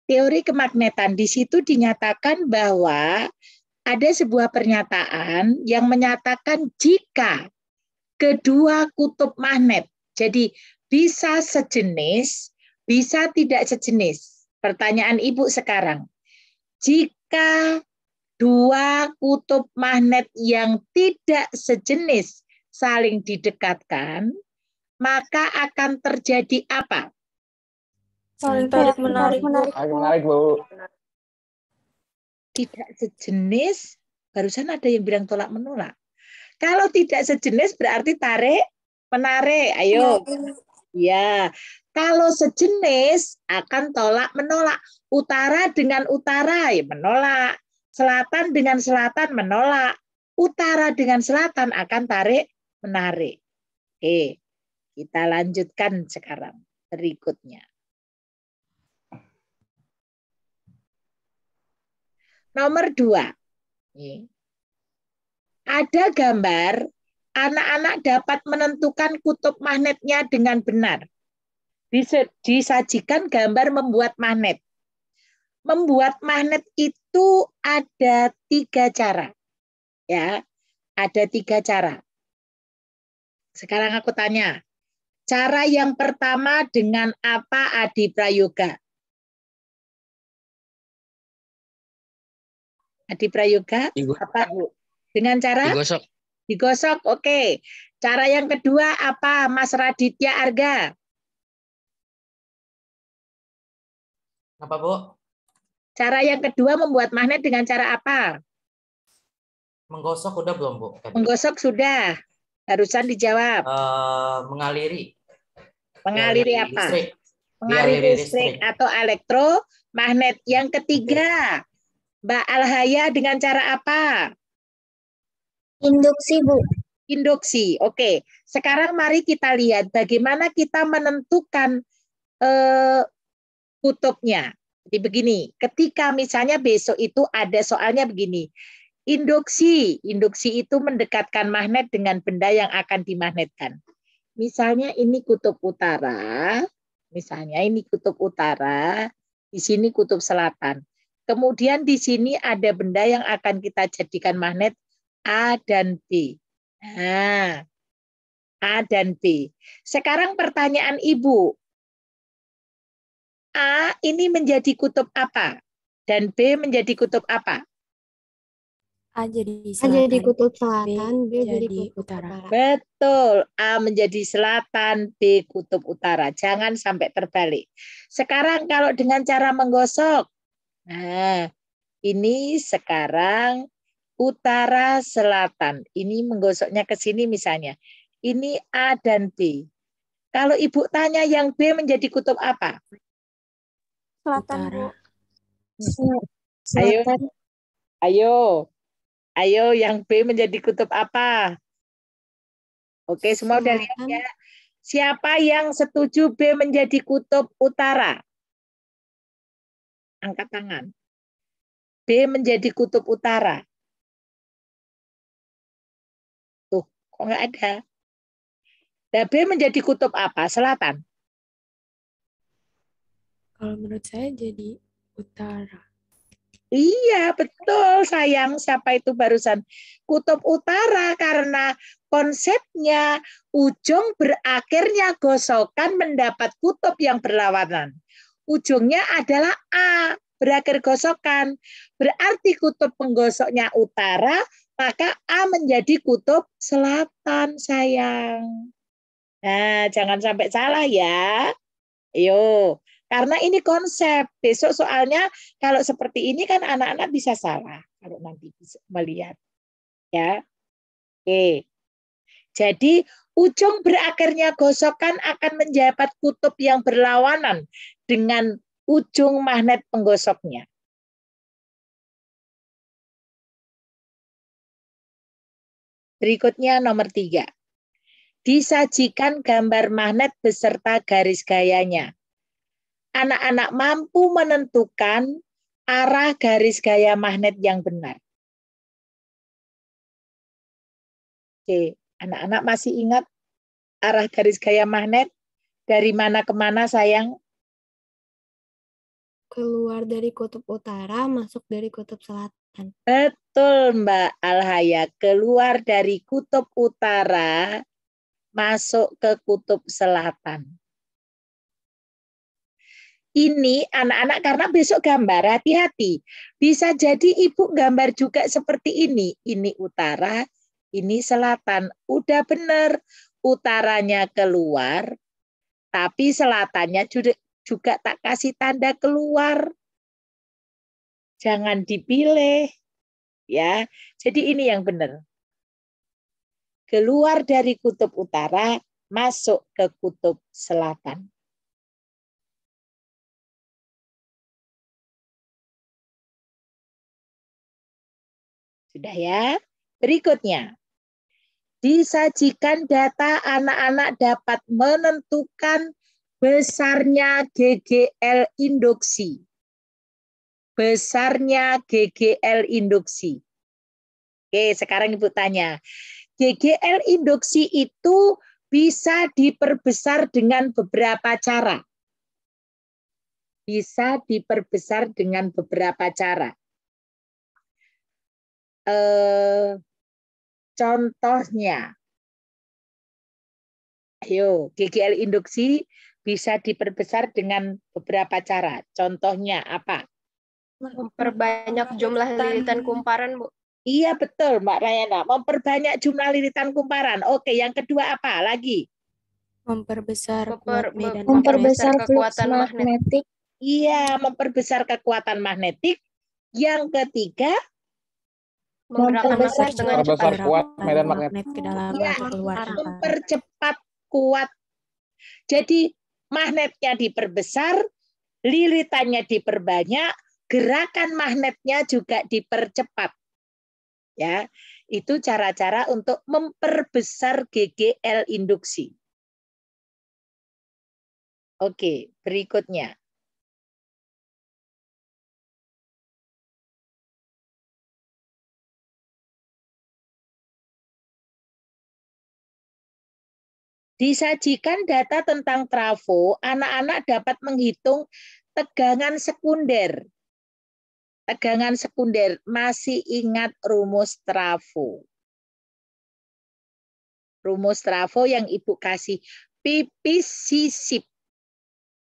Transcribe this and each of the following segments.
teori kemagnetan. Di situ dinyatakan bahwa ada sebuah pernyataan yang menyatakan jika kedua kutub magnet, jadi bisa sejenis, bisa tidak sejenis. Pertanyaan Ibu sekarang, jika dua kutub magnet yang tidak sejenis saling didekatkan, maka akan terjadi apa? Saling tarik menarik. Menarik, Bu. Tidak sejenis, barusan ada yang bilang tolak menolak. Kalau tidak sejenis berarti tarik menarik. Ayo. Ya. Kalau sejenis akan tolak menolak. Utara dengan utara ya menolak. Selatan dengan selatan menolak. Utara dengan selatan akan tarik menarik. Oke. Kita lanjutkan sekarang berikutnya. Nomor 2. Ada gambar anak-anak dapat menentukan kutub magnetnya dengan benar. Disajikan gambar membuat magnet. Membuat magnet itu ada 3 cara. Ya, ada 3 cara. Sekarang aku tanya, cara yang pertama dengan apa Adi Prayoga? Adi Prayoga apa? Dengan cara digosok. Digosok, oke. Cara yang kedua apa Mas Raditya Arga? Apa, Bu? Cara yang kedua membuat magnet dengan cara apa? Menggosok udah belum, Bu? Menggosok sudah. Barusan dijawab. Mengaliri. Mengaliri apa? Listrik. Mengaliri listrik atau elektromagnet. Yang ketiga, Mbak Alhaya dengan cara apa? Induksi, Bu. Induksi. Oke. Sekarang mari kita lihat bagaimana kita menentukan kutubnya. Jadi begini, ketika misalnya besok itu ada soalnya begini. Induksi itu mendekatkan magnet dengan benda yang akan dimagnetkan. Misalnya ini kutub utara, di sini kutub selatan. Kemudian di sini ada benda yang akan kita jadikan magnet A dan B. Nah, A dan B. Sekarang pertanyaan Ibu, A ini menjadi kutub apa? Dan B menjadi kutub apa? A jadi kutub selatan, B jadi kutub utara. Betul, A menjadi selatan, B kutub utara. Jangan sampai terbalik. Sekarang kalau dengan cara menggosok, nah ini sekarang utara selatan. Ini menggosoknya ke sini misalnya. Ini A dan B. Kalau Ibu tanya yang B menjadi kutub apa? Selatan, Bu. Ayo, yang B menjadi kutub apa? Oke, semua udah lihat ya. Siapa yang setuju B menjadi kutub utara? Angkat tangan. B menjadi kutub utara. Tuh, kok nggak ada? Nah, B menjadi kutub apa? Selatan. Kalau menurut saya jadi utara. Iya, betul sayang. Siapa itu barusan? Kutub utara karena konsepnya ujung berakhirnya gosokan mendapat kutub yang berlawanan. Ujungnya adalah A, berakhir gosokan. Berarti kutub penggosoknya utara, maka A menjadi kutub selatan sayang. Nah, jangan sampai salah ya. Ayo. Karena ini konsep. Besok soalnya kalau seperti ini kan anak-anak bisa salah kalau nanti bisa melihat. Ya. Oke. Jadi ujung berakhirnya gosokan akan menjabat kutub yang berlawanan dengan ujung magnet penggosoknya. Berikutnya nomor 3. Disajikan gambar magnet beserta garis gayanya. Anak-anak mampu menentukan arah garis gaya magnet yang benar. Oke, anak-anak masih ingat arah garis gaya magnet? Dari mana ke mana sayang? keluar dari kutub utara, masuk dari kutub selatan. Betul, Mbak Alhaya. Keluar dari kutub utara, masuk ke kutub selatan. Ini anak-anak karena besok gambar, hati-hati. Bisa jadi ibu gambar juga seperti ini. Ini utara, ini selatan. Udah benar, utaranya keluar, tapi selatannya juga tak kasih tanda keluar. Jangan dipilih. Ya, jadi ini yang benar. Keluar dari kutub utara, masuk ke kutub selatan. Sudah ya. Berikutnya. Disajikan data anak-anak dapat menentukan besarnya GGL induksi. Besarnya GGL induksi. Oke, sekarang Ibu tanya. GGL induksi itu bisa diperbesar dengan beberapa cara. Bisa diperbesar dengan beberapa cara. Contohnya, ayo, GGL induksi bisa diperbesar dengan beberapa cara. Contohnya apa? Memperbanyak jumlah lilitan kumparan, Bu. Iya, betul, Mbak Rayana. Memperbanyak jumlah lilitan kumparan. Oke, yang kedua apa lagi? Memperbesar Memperbesar flux kekuatan magnetik. Iya, memperbesar kekuatan magnetik. Yang ketiga, Memperbesar dengan cepat kuat medan magnet ke dalam ya, atau keluar. mempercepat kuat. Jadi magnetnya diperbesar, lilitannya diperbanyak, gerakan magnetnya juga dipercepat. Ya, itu cara-cara untuk memperbesar GGL induksi. Oke, berikutnya. Disajikan data tentang trafo, anak-anak dapat menghitung tegangan sekunder. Tegangan sekunder, masih ingat rumus trafo? Rumus trafo yang Ibu kasih pipis sisip.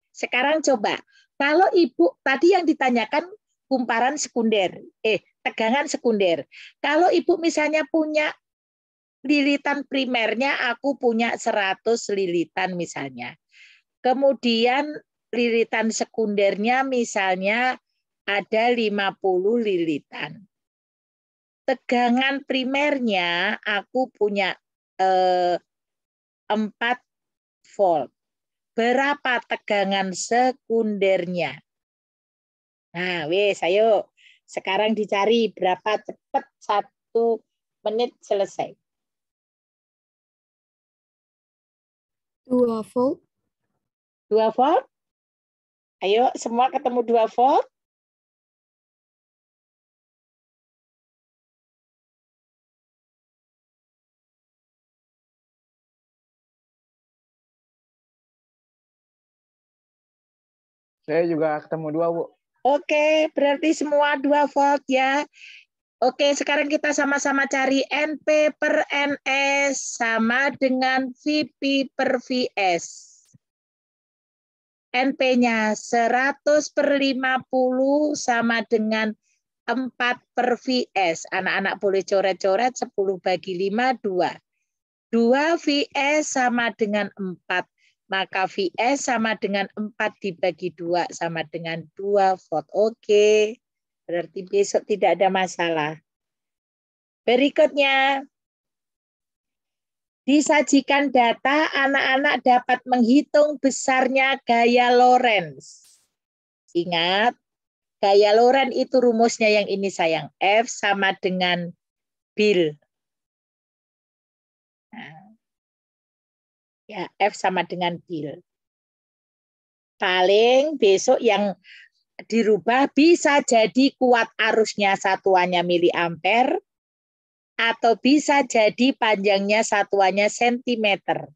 Sekarang coba, kalau Ibu tadi yang ditanyakan kumparan sekunder, tegangan sekunder. Kalau Ibu misalnya punya lilitan primernya, aku punya 100 lilitan misalnya. Kemudian lilitan sekundernya misalnya ada 50 lilitan. Tegangan primernya aku punya 4 volt. Berapa tegangan sekundernya? Nah, wes, ayo. Sekarang dicari berapa cepat 1 menit selesai. 2 volt. 2 volt? Ayo, semua ketemu 2 volt? Saya juga ketemu 2, Bu. Oke, berarti semua 2 volt ya. Oke, sekarang kita sama-sama cari NP per NS sama dengan VP per VS. NP-nya 100 per 50 sama dengan 4 per VS. Anak-anak boleh coret-coret 10 bagi 5, 2. 2 VS sama dengan 4. Maka VS sama dengan 4 dibagi 2 sama dengan 2 volt. Oke, berarti besok tidak ada masalah. Berikutnya, disajikan data, anak-anak dapat menghitung besarnya gaya Lorentz. Ingat, gaya Lorentz itu rumusnya yang ini sayang. F sama dengan Bill. Nah, ya, F sama dengan Bill. Paling besok yang dirubah bisa jadi kuat arusnya satuannya miliampere atau bisa jadi panjangnya satuannya sentimeter.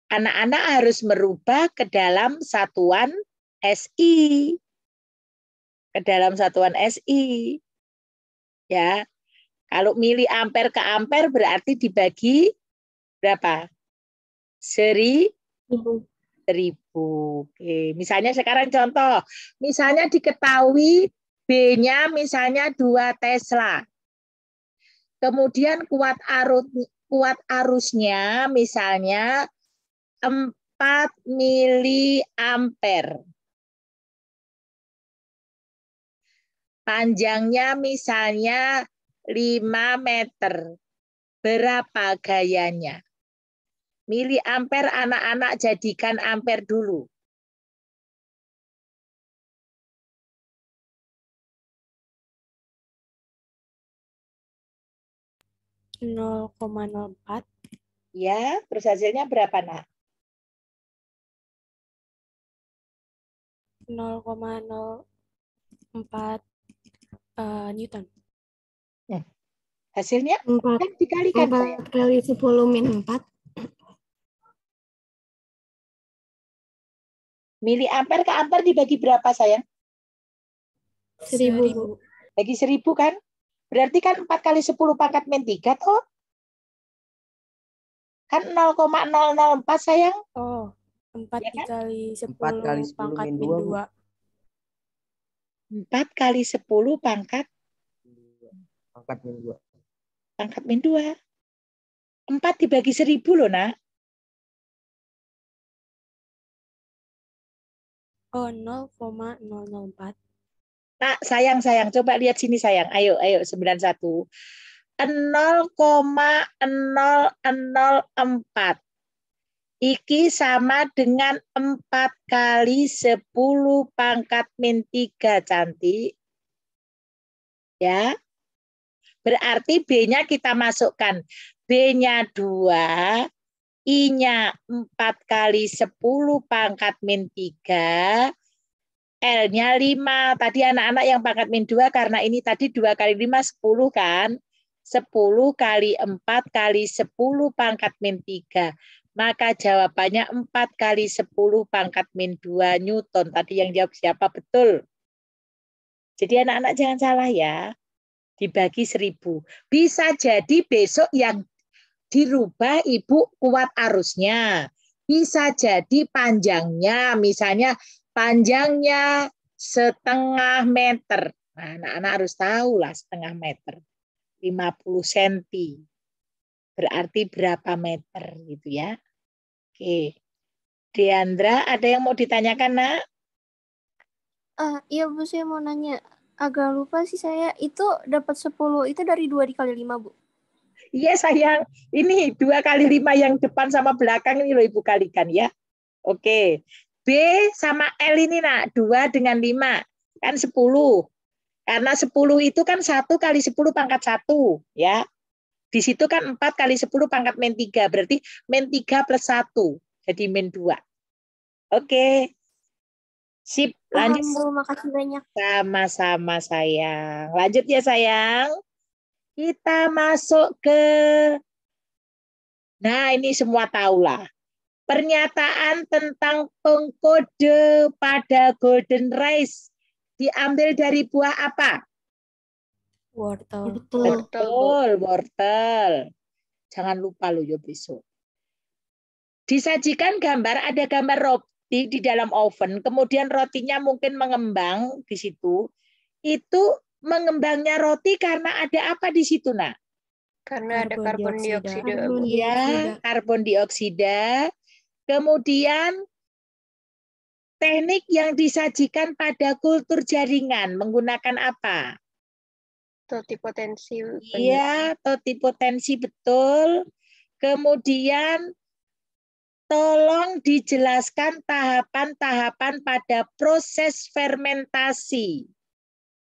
Anak-anak harus merubah ke dalam satuan SI. ke dalam satuan SI. Ya. Kalau miliampere ke ampere berarti dibagi berapa? 1000. Ibu. Oke. Misalnya sekarang contoh, misalnya diketahui B-nya misalnya 2 Tesla. Kemudian kuat arusnya misalnya 4 miliampere. Panjangnya misalnya 5 meter. Berapa gayanya? Miliampere anak-anak jadikan ampere dulu. nol koma nol empat. Ya, terus hasilnya berapa, Nak? 0,04 Newton. Hasilnya 4, kan dikalikan, sayang. 4 kali 10 min 4. Miliampere ke ampere dibagi berapa, sayang? 1000, Bu. Bagi 1000 kan? Berarti kan 4 kali 10 pangkat min 3 toh? Kan 0,004 sayang. Oh, 4 Ya kan? dikali 4 kali 10 10 pangkat min min 2, Bu. 2. 4 kali 10 pangkat Pangkat min 2. pangkat min 2. 4 dibagi 1000 loh, Nak. Oh, 0,004. Nak, sayang, coba lihat sini, sayang. Ayo, 91. 0,004. Iki sama dengan 4 kali 10 pangkat min 3, cantik. Ya. Berarti B-nya kita masukkan. B-nya 2, I-nya 4 kali 10 pangkat min 3, L-nya 5. Tadi anak-anak yang pangkat min 2 karena ini tadi 2 kali 5, 10 kan? 10 kali 4 kali 10 pangkat min 3. Maka jawabannya 4 kali 10 pangkat min 2 Newton. Tadi yang jawab siapa? Betul. Jadi anak-anak jangan salah ya. Dibagi 1000. Bisa jadi besok yang dirubah Ibu kuat arusnya. Bisa jadi panjangnya, misalnya panjangnya 1/2 meter. Nah, anak-anak harus tahu lah 1/2 meter. 50 cm. Berarti berapa meter gitu ya. Oke. Deandra, ada yang mau ditanyakan, Nak? Iya Bu, saya mau nanya. Agak lupa sih saya. Itu dapat 10, itu dari 2 dikali 5, Bu. Iya, sayang. Ini 2 kali 5 yang depan sama belakang ini loh Ibu kalikan ya. Oke. B sama L ini, Nak. 2 dengan 5. Kan 10. Karena 10 itu kan 1 kali 10 pangkat 1. Ya. Di situ kan 4 kali 10 pangkat min 3. Berarti min 3 plus 1. Jadi min 2. Oke. Sip. Lanjut. Paham, Bu. Makasih banyak. Sama-sama, sayang. Lanjut ya, sayang. Kita masuk ke... Nah, ini semua tahulah. Pernyataan tentang pengkode pada golden rice diambil dari buah apa? Wortel. Betul, wortel. Jangan lupa loh ya besok. Disajikan gambar, ada gambar roti di dalam oven, kemudian rotinya mungkin mengembang di situ. Itu mengembangnya roti karena ada apa di situ, Nak? Karena ada karbon dioksida. Ya, karbon dioksida. Kemudian teknik yang disajikan pada kultur jaringan menggunakan apa? Totipotensi. Iya, totipotensi betul. Kemudian tolong dijelaskan tahapan-tahapan pada proses fermentasi.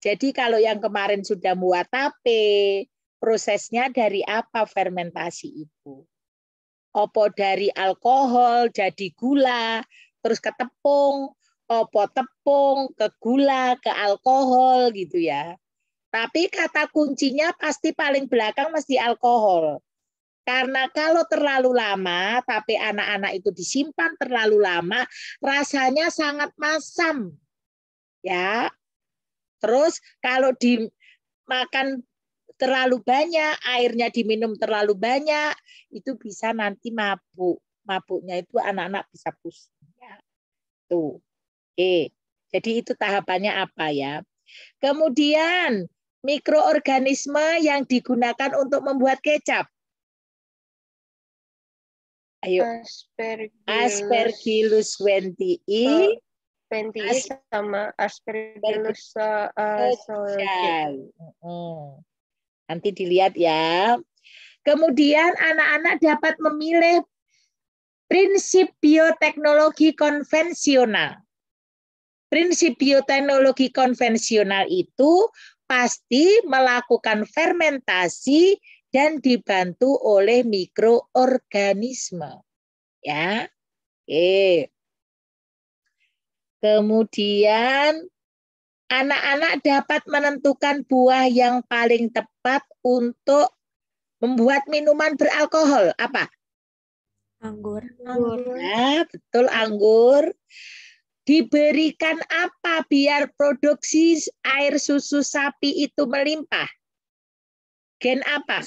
Jadi kalau yang kemarin sudah muat tape, prosesnya dari apa fermentasi itu? Opo dari alkohol jadi gula, terus ke tepung, opo tepung ke gula, ke alkohol gitu ya. Tapi kata kuncinya pasti paling belakang mesti alkohol. Karena kalau terlalu lama, tapi anak-anak itu disimpan terlalu lama, rasanya sangat masam. Ya. Terus kalau dimakan terlalu banyak, airnya diminum terlalu banyak, itu bisa nanti mabuk. Mabuknya itu anak-anak bisa pusing. Ya. Tuh. Oke. Jadi itu tahapannya apa ya? Kemudian mikroorganisme yang digunakan untuk membuat kecap. Ayo. Aspergillus wentii. Sama Aspergillus zoegae. Nanti dilihat ya. Kemudian anak-anak dapat memilih prinsip bioteknologi konvensional. Prinsip bioteknologi konvensional itu pasti melakukan fermentasi dan dibantu oleh mikroorganisme. Ya. Oke. Kemudian anak-anak dapat menentukan buah yang paling tepat untuk membuat minuman beralkohol. Apa? Anggur. Ya, betul, anggur. Diberikan apa biar produksi air susu sapi itu melimpah? Gen apa?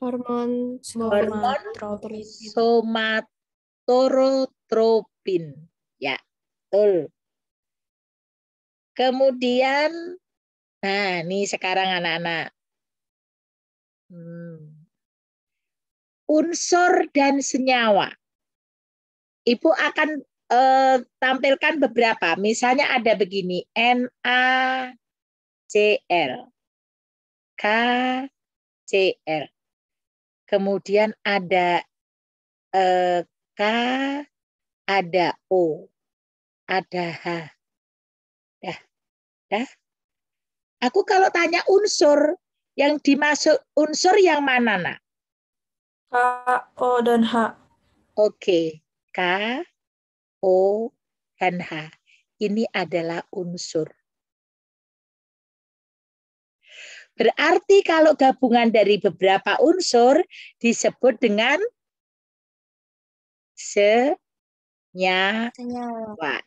Hormon Somatotropin. Ya, betul. Kemudian, nah ini sekarang anak-anak. Unsur dan senyawa. Ibu akan tampilkan beberapa. Misalnya ada begini, NaCl, KCl. Kemudian ada K, ada O, ada H. Dah. Aku kalau tanya unsur, yang dimasuk unsur yang mana, nak? K, O, dan H. Oke, K, O, dan H. Ini adalah unsur. Berarti kalau gabungan dari beberapa unsur disebut dengan senyawa.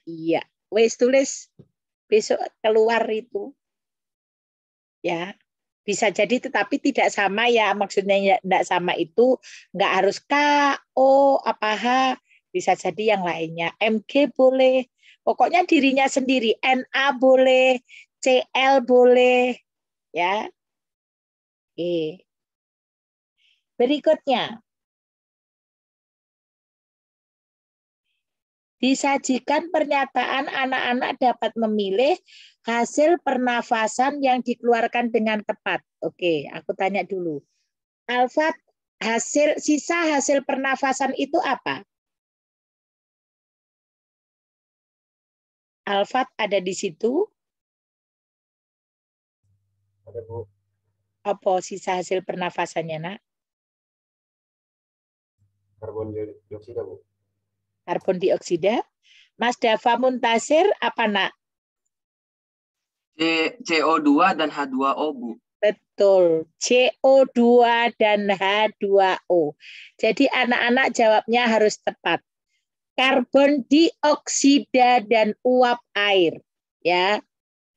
Iya. Wes tulis besok keluar itu. Ya. Bisa jadi tetapi tidak sama ya. Maksudnya tidak sama itu nggak harus K, O, apa H. Bisa jadi yang lainnya. MG boleh. Pokoknya dirinya sendiri. Na boleh. Cl boleh. Ya. Oke. Berikutnya. Disajikan pernyataan anak-anak dapat memilih hasil pernafasan yang dikeluarkan dengan tepat. Oke, aku tanya dulu. Alfat, sisa hasil pernafasan itu apa? Alfat ada di situ? Ada, Bu. Apa sisa hasil pernafasannya, nak? Karbon dioksida, Bu. Karbon dioksida. Mas Dava Muntasir, apa, nak? CO2 dan H2O, Bu. Betul, CO2 dan H2O. Jadi anak-anak jawabnya harus tepat. Karbon dioksida dan uap air. Ya.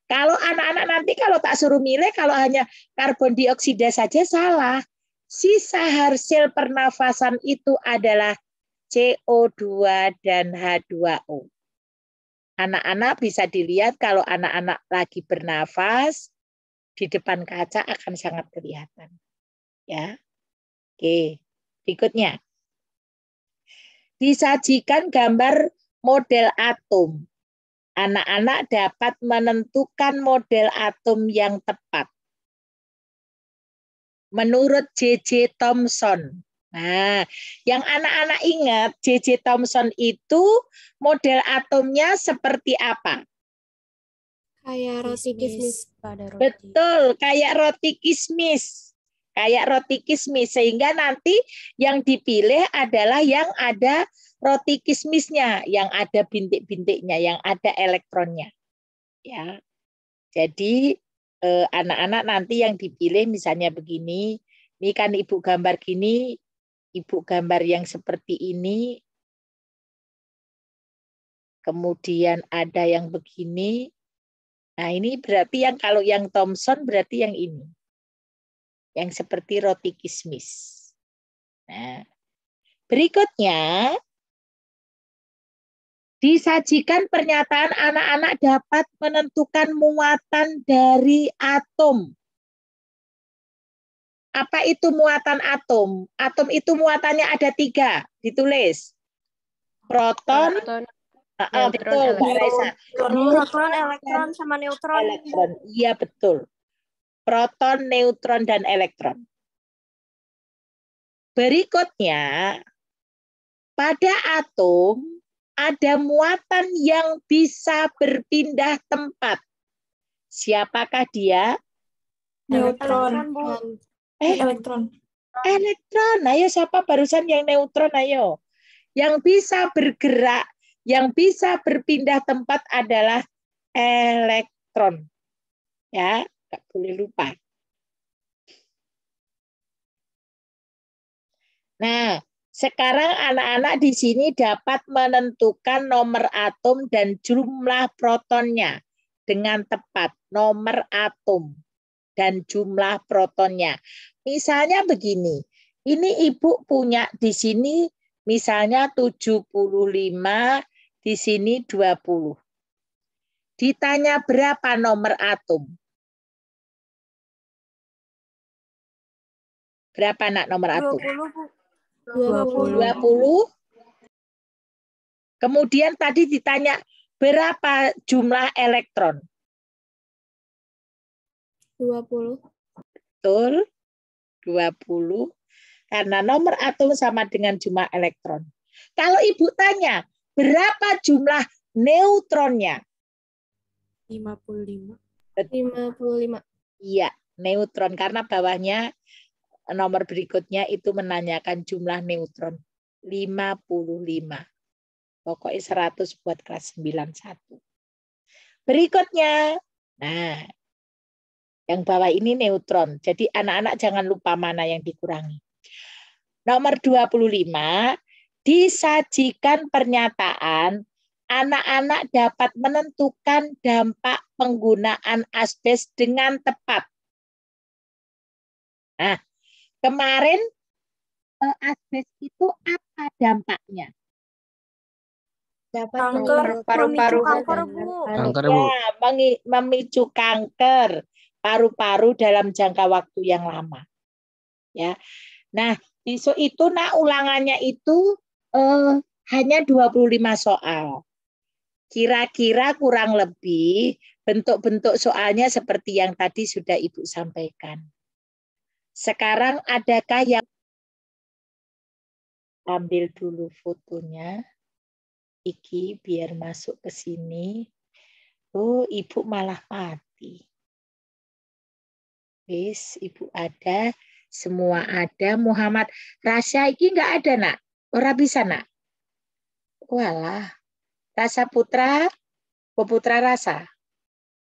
Kalau anak-anak nanti kalau tak suruh milih, kalau hanya karbon dioksida saja salah. Sisa hasil pernafasan itu adalah CO2 dan H2O. Anak-anak bisa dilihat kalau anak-anak lagi bernafas, di depan kaca akan sangat kelihatan. Ya. Oke, berikutnya. Disajikan gambar model atom. Anak-anak dapat menentukan model atom yang tepat. Menurut J.J. Thomson. Nah, yang anak-anak ingat, J.J. Thomson itu model atomnya seperti apa? kayak roti kismis. Pada roti. Betul, kayak roti kismis. Kayak roti kismis. Sehingga nanti yang dipilih adalah yang ada roti kismisnya, yang ada bintik-bintiknya, yang ada elektronnya. Ya. Jadi anak-anak nanti yang dipilih misalnya begini, ini kan ibu gambar gini, ibu gambar yang seperti ini, kemudian ada yang begini, Nah, ini berarti kalau yang Thomson berarti yang ini. Yang seperti roti kismis. Nah, berikutnya disajikan pernyataan anak-anak dapat menentukan muatan dari atom. Apa itu muatan atom? Atom itu muatannya ada 3, ditulis. Proton, betul, Mbak Raisa. Proton, elektron, sama neutron. Elektron, iya betul. Proton, neutron, dan elektron. Berikutnya, pada atom ada muatan yang bisa berpindah tempat. Siapakah dia? Neutron. Elektron. Elektron. Ayo siapa barusan yang neutron? Ayo. Yang bisa bergerak, yang bisa berpindah tempat adalah elektron. Ya, nggak boleh lupa. Nah, sekarang anak-anak di sini dapat menentukan nomor atom dan jumlah protonnya dengan tepat. Nomor atom dan jumlah protonnya. Misalnya begini, ini Ibu punya di sini misalnya 75, di sini 20. Ditanya berapa nomor atom? Berapa nak nomor atom? 20. Kemudian tadi ditanya berapa jumlah elektron? 20. Betul. 20. Karena nomor atom sama dengan jumlah elektron. Kalau Ibu tanya, berapa jumlah neutronnya? 55. 55. Iya, neutron. Karena bawahnya nomor berikutnya itu menanyakan jumlah neutron. 55. Pokoknya 100 buat kelas 91. Berikutnya, nah, yang bawah ini neutron. Jadi anak-anak jangan lupa mana yang dikurangi. Nomor 25, disajikan pernyataan anak-anak dapat menentukan dampak penggunaan asbes dengan tepat. Nah, kemarin asbes itu apa dampaknya? Dapat Kanker Memicu paru-paru. kanker, Bu. Kanker, Bu. Ya, memicu kanker paru-paru dalam jangka waktu yang lama. Ya. Nah, besok itu ulangannya itu hanya 25 soal. Kira-kira kurang lebih bentuk-bentuk soalnya seperti yang tadi sudah Ibu sampaikan. Sekarang adakah yang ambil dulu fotonya? Iki biar masuk ke sini. Oh, Ibu malah mati. Wis, Ibu ada, semua ada. Muhammad Rasya iki enggak ada, Nak. Ora bisa, Nak. Walah. Rasa Putra, Putra Rasa.